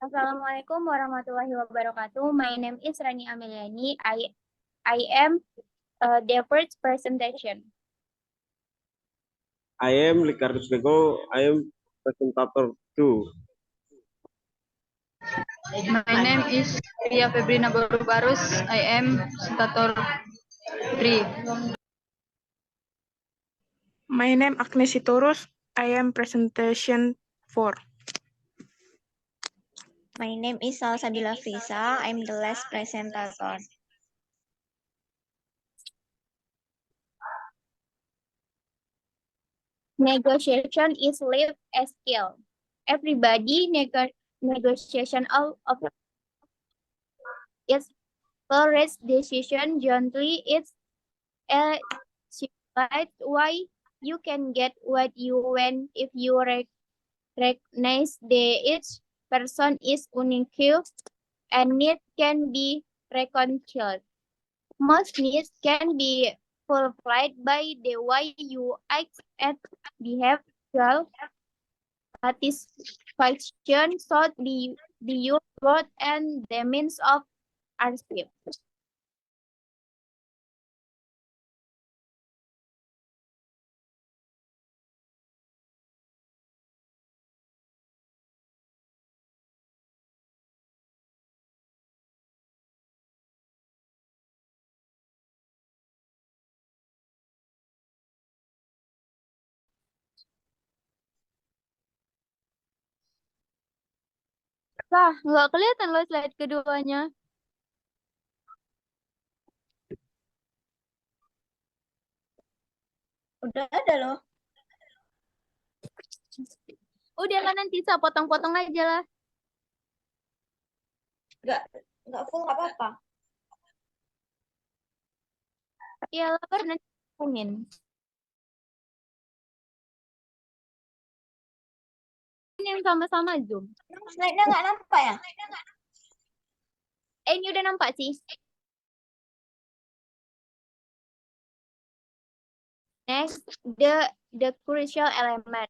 Assalamualaikum warahmatullahi wabarakatuh. My name is Rani Ameliani. I am the first presentation. I am Ricardo Nego. I am presentator 2. My name is Ria Febrina Barubarus. I am presentator 3. My name Agnes Sitorus. I am presentation 4. My name is Salsabila Frisa. I'm the last presenter. Negotiation is live a skill. Everybody negotiation of its first decision gently. It's a right why you can get what you want if you recognize that each person is unique and need can be reconciled. Most needs can be fulfilled by the way you act and behave. Satisfaction should be your word and the means of achievement. Lah, nggak kelihatan loh slide keduanya. Udah ada loh. Udah lah, nanti saya potong-potong aja lah. Nggak full nggak apa-apa. Iya lah, nanti ngomongin. Ini yang sama-sama Zoom. Slide-nya nggak nampak ya? Ini udah nampak sih. Next, the crucial element.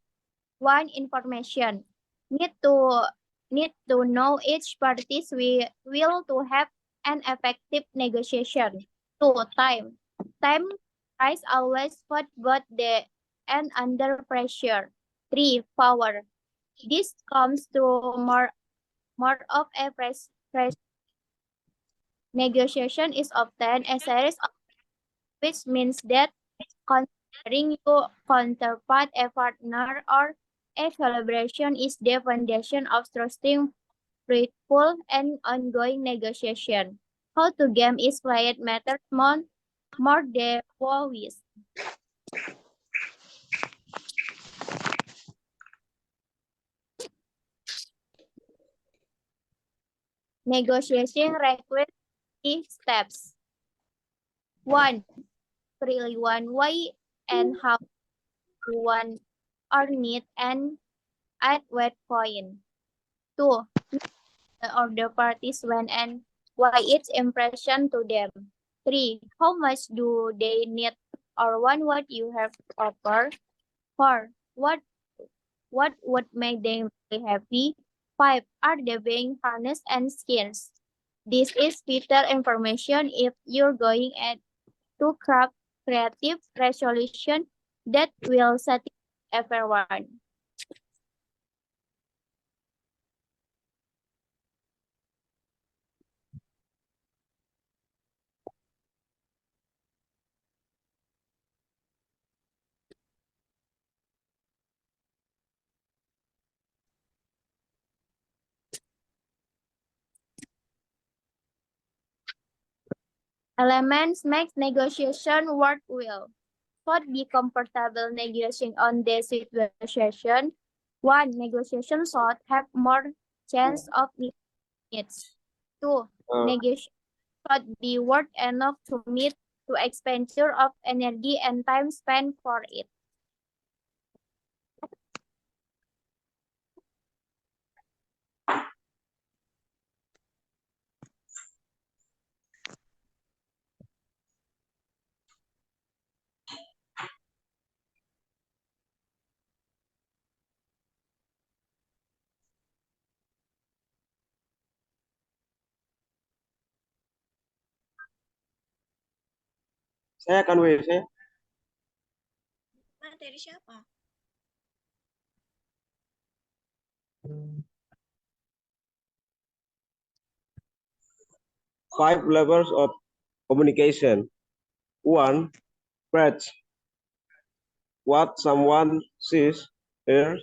One, information. Need to know each parties will to have an effective negotiation. Two, time. Time is always put both the and under pressure. Three, power. This comes through more of a press. Negotiation is often a series of which means that considering your counterpart, a partner, or a collaboration is the foundation of trusting, fruitful, and ongoing negotiation. How to game is played matters more than always. Negotiation requires 3 steps. 1. Really one why and how you want or need and at what point. 2. The other parties when and why it's impression to them. 3. How much do they need or want what you have offered? 4. What would make them really happy? 5. Are they being honest and scarce? This is vital information if you're going to craft creative resolution that will satisfy everyone. Elements make negotiation work well. Should be comfortable negotiating on the situation. 1. Negotiation should have more chance of needs. 2. Negotiation should be worth enough to meet the expenditure of energy and time spent for it. Saya akan WC. Materi siapa? Five levels of communication. 1. Breadth. What someone sees, hears,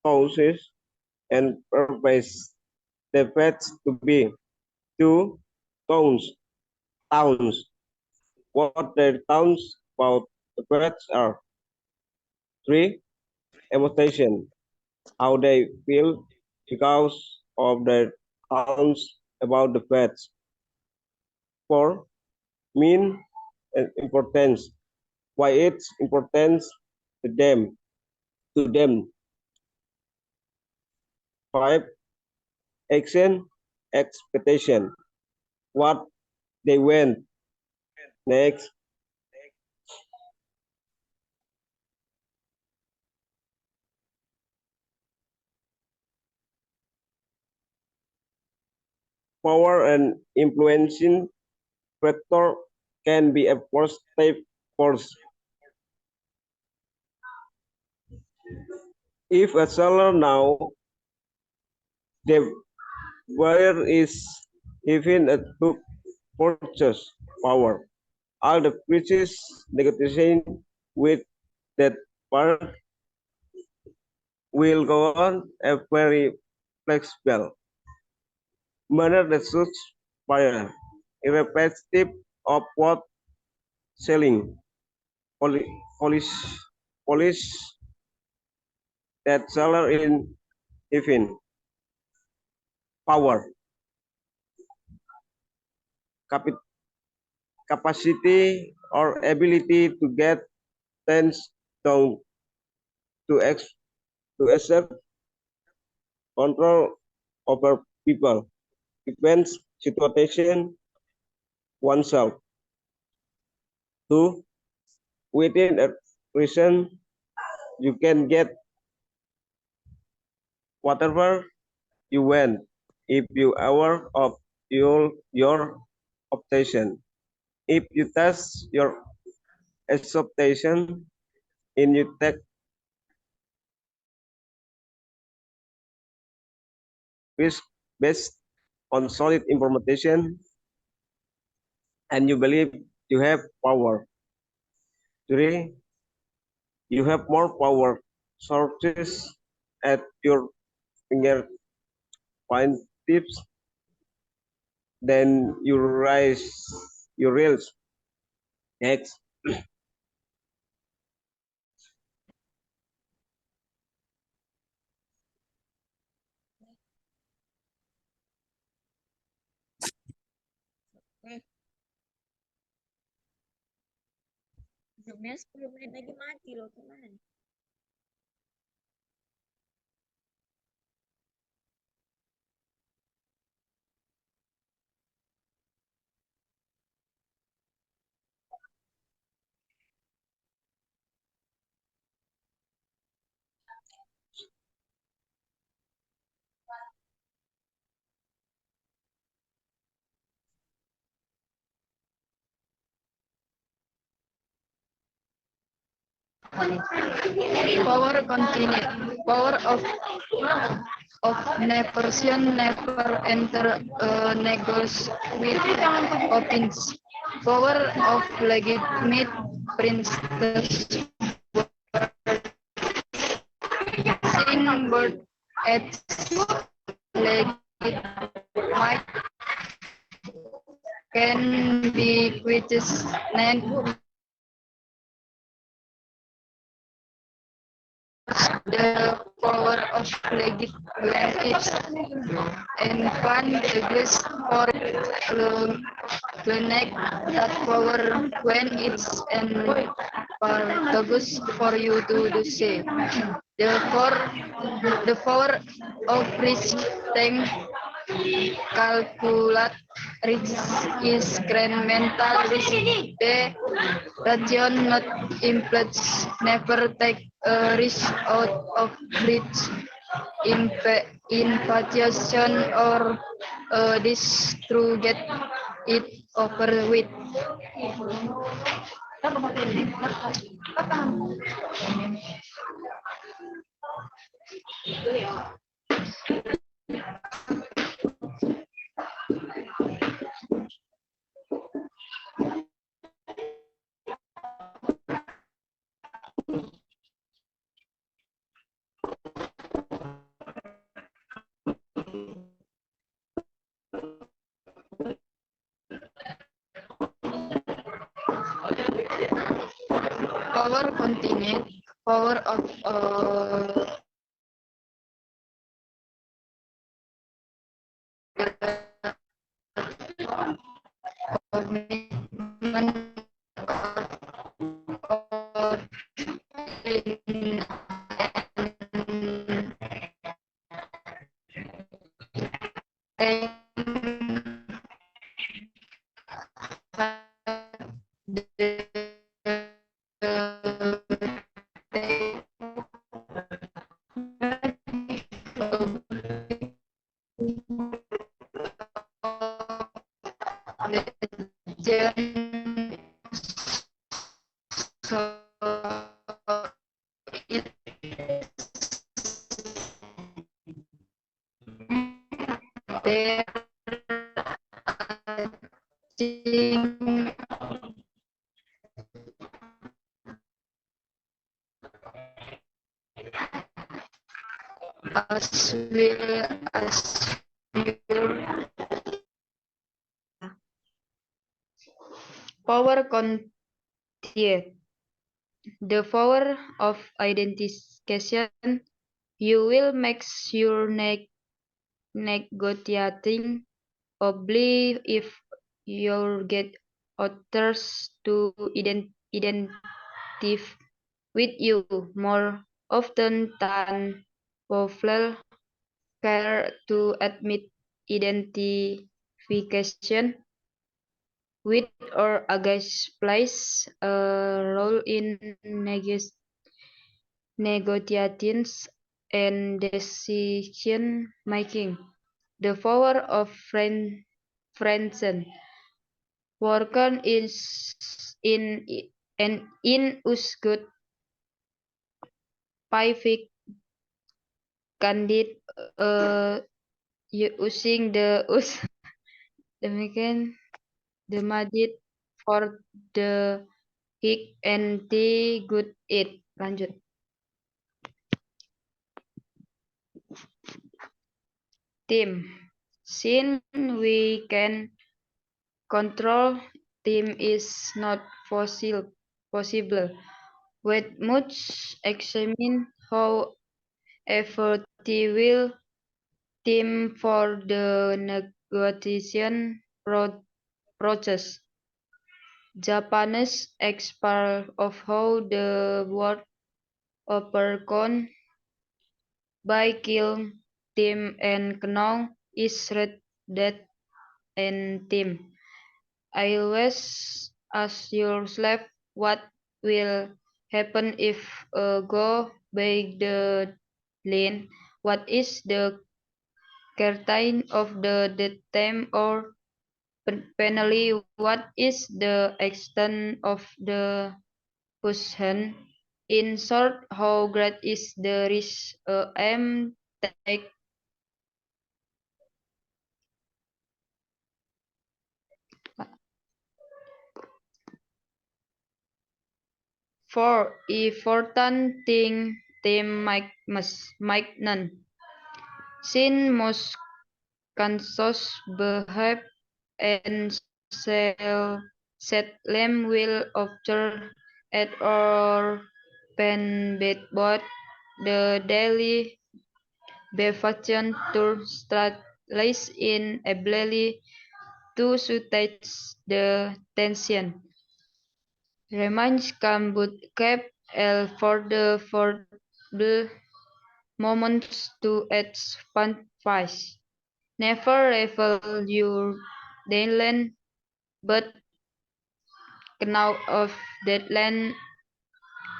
causes, and perceives the facts to be. 2. Tones. Towns. What their towns about the facts are. 3. Emotion. How they feel because of their towns about the facts. 4. Mean and importance. Why it's important to them. 5. Action, expectation. What they want. Next. Power and influencing factor can be a positive force. If a seller now the buyer is even a to purchase power, all the prices negotiation with that buyer will go on a very flexible manner that suits buyer, irrespective of what selling. Polish that seller in even power, capacity or ability to get things down to exert control over people, events, situation, oneself. 2. Within a reason, you can get whatever you want if you are aware of your optation. If you test your expectation and you take risk based on solid information and you believe you have power. 3. You have more power sources at your fingertips than you realize. Next. Zoomnya 10 menit lagi mati loh, gimana? Power continued. Power of negotiation never enter negotiate opinions. Power of legitimate principles seen both as legitimate can be questioned. The power of legislation and one exists for connect that power when it's advantageous for you to do so. Therefore, the power of risk take calculate risk is grand mental risk. The ration not implies never take a risk out of reach. Infatuation or this to get it over with. Power continued. Power of commitment or in so it there thing as well as your power content. The power of identification. You will make sure negotiating probably if you get others to identify with you more often than people care to admit identification with or against plays a role in negotiations and decision making. The power of Franzen working is in us good Pacific candid using the us demikian the madid for the hick and the good it. Lanjut. Team. Since we can control team is not possible. With much examine how effective team for the negotiation process. Japanese expert of how the word overcome by kill team and Knowledge is read that and team. I always ask yourself what will happen if go by the lane. What is the curtain of the time or penalty? What is the extent of the cushion? In short, how great is the risk I'm take? For important thing team might none. Since most conscious behave and set them will observe at or pen both the daily behavior to strategize in ability to suit the tension. Remains can bootcamp for the moments to expand fast. Never reveal your deadline, but out of deadline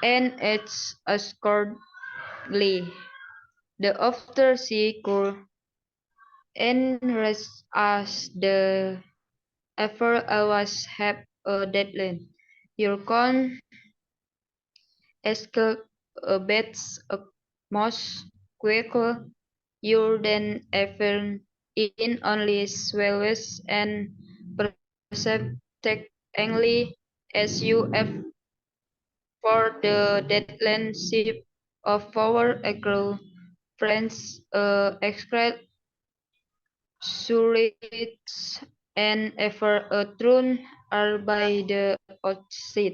and it's accordingly. The after she could and rest as the effort always have a deadline. Your con escalates most quickly you than ever in only swells and perceptibly as you have for the deadline ship of our across friends excrete surits and ever a throne are by the outset.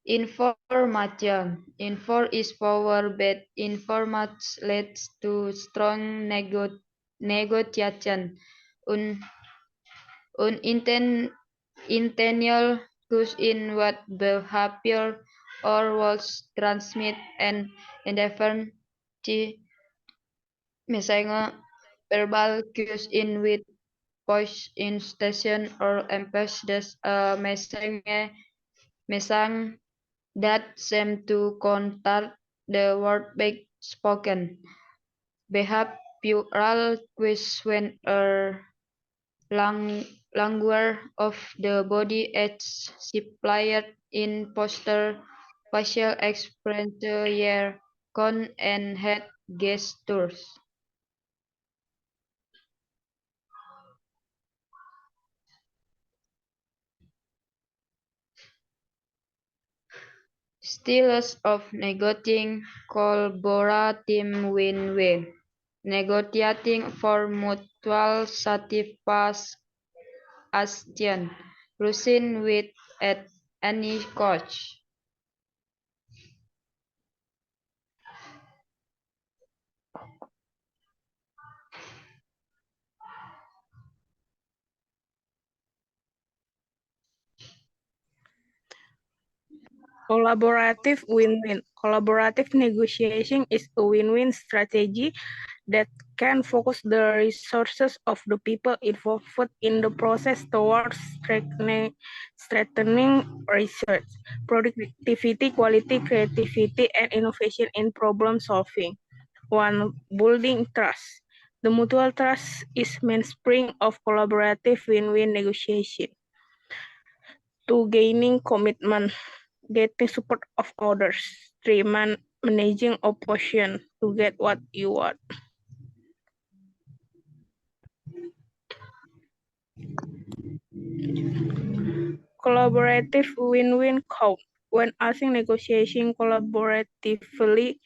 Information. Infor is power, but information leads to strong negotiation. Un intentional cues in what behavior or words transmit and indifferent misalnya verbal cues in which voice intonation or emphasis mesang that seem to counter the word back spoken. Behavioral cues when a language of the body is supplied in posture, facial expression, and head gestures. Styles of negotiating collaborative win-win. Negotiating for mutual satisfaction. Losing with at any cost. Collaborative win-win. Collaborative negotiation is a win-win strategy that can focus the resources of the people involved in the process towards strengthening research, productivity, quality, creativity, and innovation in problem solving. 1. Building trust. The mutual trust is mainspring of collaborative win-win negotiation. 2. Gaining commitment. Getting support of others. 3. Managing opposition to get what you want. Collaborative win-win count. When asking negotiation collaboratively,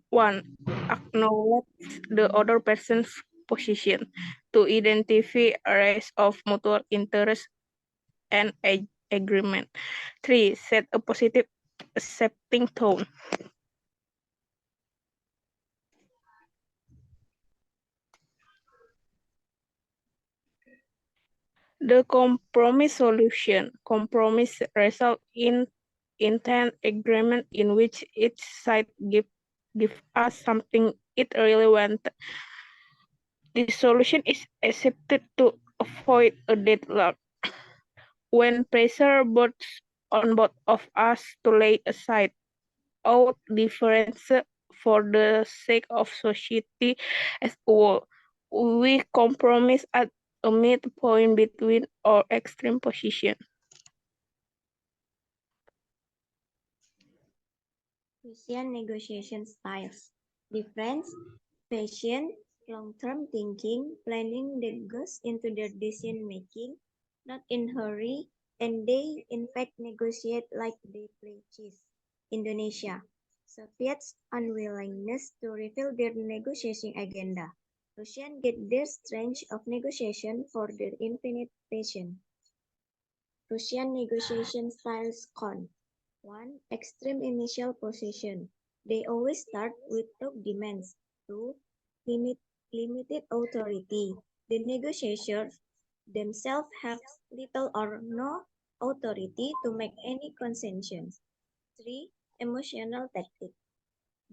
1. Acknowledge the other person's position. 2. Identify areas of mutual interest and agreement. 3. Set a positive accepting tone. The compromise solution. Compromise result in intent agreement in which each side give us something it really wanted. The solution is accepted to avoid a deadlock. When pressure on both of us to lay aside our differences for the sake of society as a whole, we compromise at a midpoint between our extreme positions. Prussian negotiation styles. Difference, patience, long-term thinking, planning that goes into their decision-making, not in hurry, and they in fact negotiate like they play chess. Indonesia. Soviets' unwillingness to reveal their negotiation agenda. Russians get their strength of negotiation for their infinite patience. Russian negotiation styles con. 1. Extreme initial position. They always start with top demands. 2. Limited authority. The negotiators themselves have little or no authority to make any concessions. 3. Emotional tactic.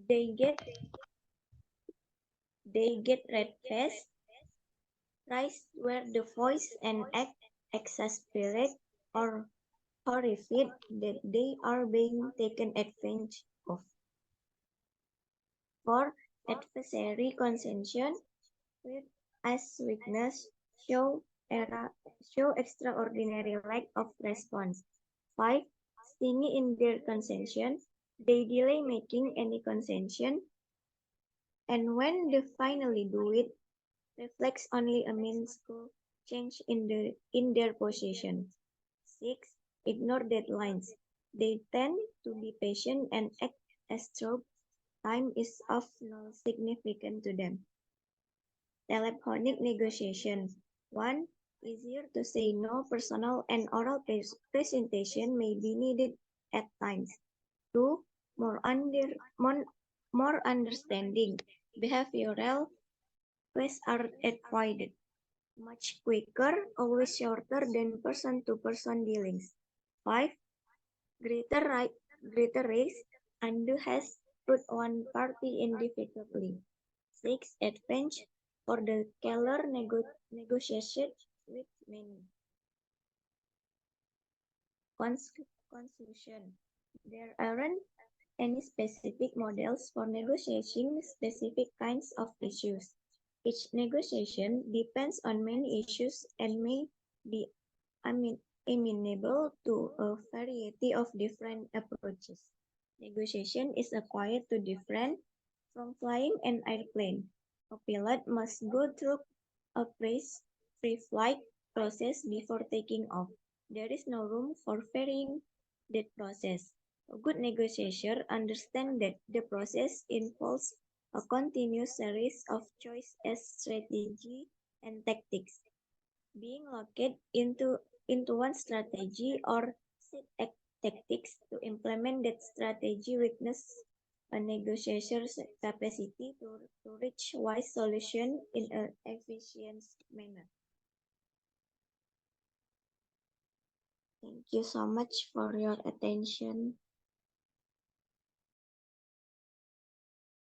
They get red face, rise where the voice and act exasperate or horrified that they are being taken advantage of. 4. Adversary concession, where as weakness, show extraordinary lack of response. 5. Stingy in their concession, they delay making any concession, and when they finally do it, reflects only a minuscule change in their position. 6. Ignore deadlines. They tend to be patient and act as though time is of no significance to them. Telephonic negotiation. 1. Easier to say no. Personal and oral presentation may be needed at times. 2. More understanding. Behavioral requests are avoided. Much quicker, always shorter than person-to-person dealings. 5. Greater risk. Undo has put one party in difficulty. 6. Advantage for the Keller negotiation with many. Conclusion. There aren't any specific models for negotiating specific kinds of issues. Each negotiation depends on many issues and may be amenable to a variety of different approaches. Negotiation is quite too different from flying an airplane. A pilot must go through a pre-flight process before taking off. There is no room for varying that process. A good negotiator understands that the process involves a continuous series of choices as strategy and tactics. Being locked into one strategy or set tactics to implement that strategy weakens a negotiator's capacity to reach wise solution in an efficient manner. Thank you so much for your attention.